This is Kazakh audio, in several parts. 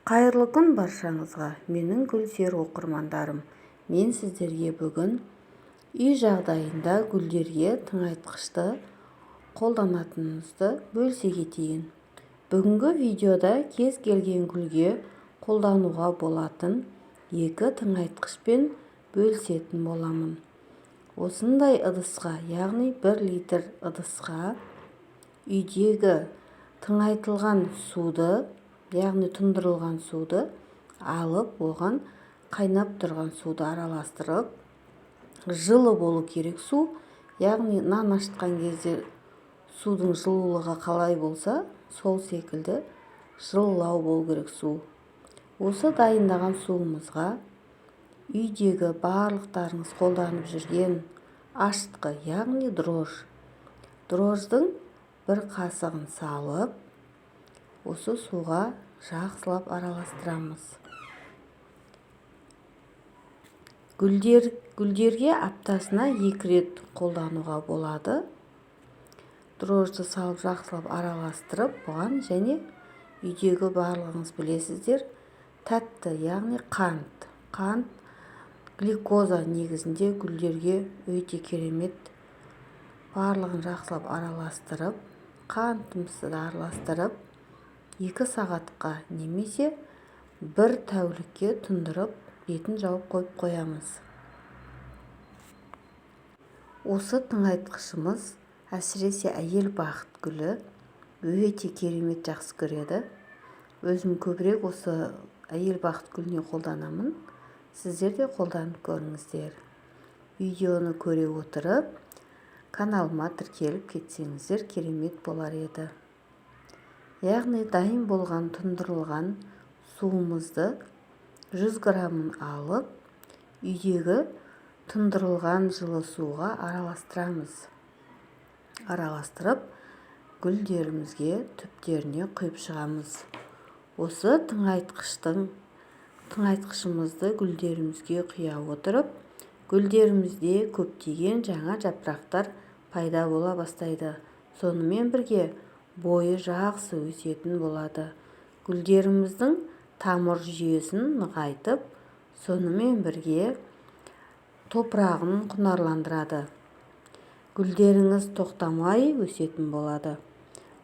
Қайырлы күн баршаңызға, менің гүлсер оқырмандарым. Мен сіздерге бүгін үй жағдайында гүлдерге тыңайтқышты қолданатынымызды бөлісе кетейін. Бүгінгі видеода кез келген гүлге қолдануға болатын екі тыңайтқышпен бөлісетін боламын. Осындай ыдысқа, яғни 1 литр ыдысқа үйдегі тыңайтылған суды, яғни тұндырылған суды алып, оған қайнап тұрған суды араластырып, жылы болу керек су, яғни нан ашытқан кезде судың жылулығы қалай болса, сол секілді жылылау болу керек су. Осы дайындаған суымызға үйдегі барлықтарыңыз қолданып жүрген ашытқы, яғни дрожждың 1 қасығын салып, осы суға жақсылап араластырамыз. Гүлдерге аптасына 2 рет қолдануға болады. Дрожжды салып жақсылап араластырып, бұған және үйдегі барлығыңыз білесіздер, тәтті, яғни қант, глюкоза негізінде гүлдерге өте керемет. Барлығын жақсылап араластырып, қантымызды араластырып, 2 сағатқа немесе 1 тәулікке тұндырып, бетін жауып қойып қоямыз. Осы тыңайтқышымыз әсіресе әйел бақыт гүлі өте керемет жақсы көреді. Өзім көбірек осы әйел бақыт гүліне қолданамын. Сіздер де қолданып көріңіздер. Видеоны көре отырып, каналыма тіркеліп кетсеңіздер керемет болар еді. Яғни дайын болған тұндырылған суымызды 100 грамын алып, үйдегі тұндырылған жылы суға араластырамыз. Араластырып, гүлдерімізге түптеріне құйып шығамыз. Осы тыңайтқышымызды гүлдерімізге құя отырып, гүлдерімізде көптеген жаңа жапырақтар пайда бола бастайды. Сонымен бірге бойы жақсы өсетін болады. Гүлдеріміздің тамыр жүйесін нығайтып, сонымен бірге топырағын құнарландырады. Гүлдеріңіз тоқтамай өсетін болады.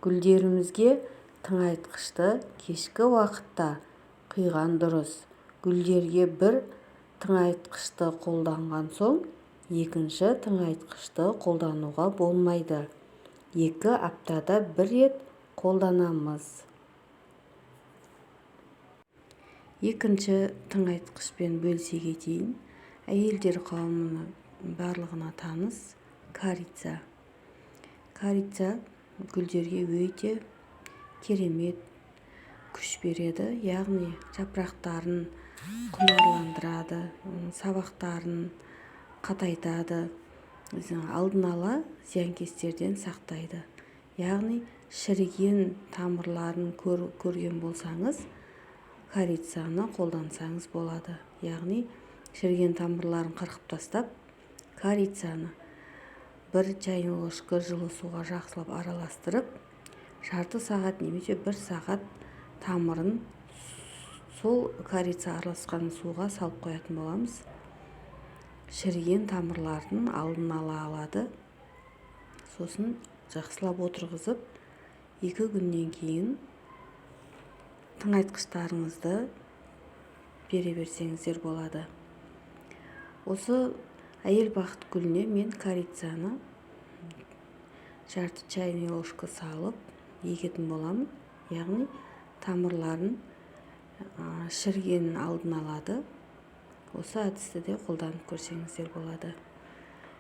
Гүлдерімізге тыңайтқышты кешкі уақытта құйған дұрыс. Гүлдерге 1 тыңайтқышты қолданған соң, екінші тыңайтқышты қолдануға болмайды. 2 аптада 1 рет қолданамыз. Екінші тыңайтқышпен бөлісе кетейін. Әйелдер қауымына барлығына таныс корица. Корица гүлдерге өте керемет күш береді, яғни жапырақтарын құнарландырады, сабақтарын қатайтады, алдын ала зиянкестерден сақтайды. Яғни шіріген тамырларын көрген болсаңыз, корицаны қолдансаңыз болады. Яғни шіріген тамырларын қырқып тастап, корицаны 1 чайны ложка жылы суға жақсылап араластырып, жарты сағат немесе 1 сағат тамырын сол корица араласқан суға салып қоятын боламыз. Шіріген тамырлардың алдын ала алады. Сосын жақсылап отырғызып, 2 күннен кейін тыңайтқыштарыңызды бере берсеңіздер болады. Осы әйел бақыт гүліне мен корицаны жарты чайный ложка салып егетін боламын. Яғни тамырларын шірігенін алдын алады. Осы әдісті де қолданып көрсеңіздер болады.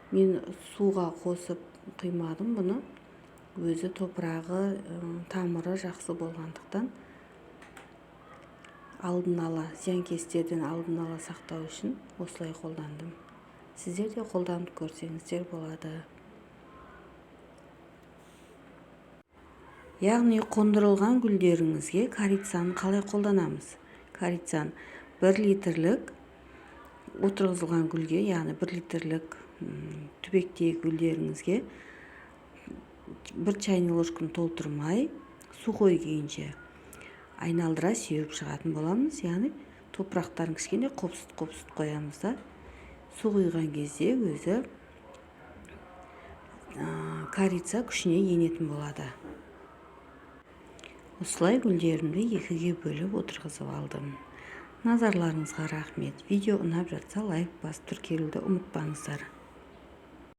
Мен суға қосып құймадым бұны. Өзі топырағы, тамыры жақсы болғандықтан алдын ала, зиянкестерден алдын ала сақтау үшін осылай қолдандым. Сіздер де қолданып көрсеңіздер болады. Яғни қондырылған гүлдеріңізге корицаны қалай қолданамыз? Корицаны 1 литрлік отырғызылған гүлге, яғни 1 литрлік түбектегі гүлдеріңізге 1 чайный ложканы толтырмай, сухой күйінше айналдыра сеуіп шығатын боламыз. Яғни топырақтарын кішкене қопсыт қоямыз да, су құйған кезде өзі корица күшіне енетін болады. Осылай гүлдерімді екіге бөліп отырғызып алдым. Назарларыңызға рахмет. Видео ұнап жатса лайк басып тіркелуді ұмытпаңыздар.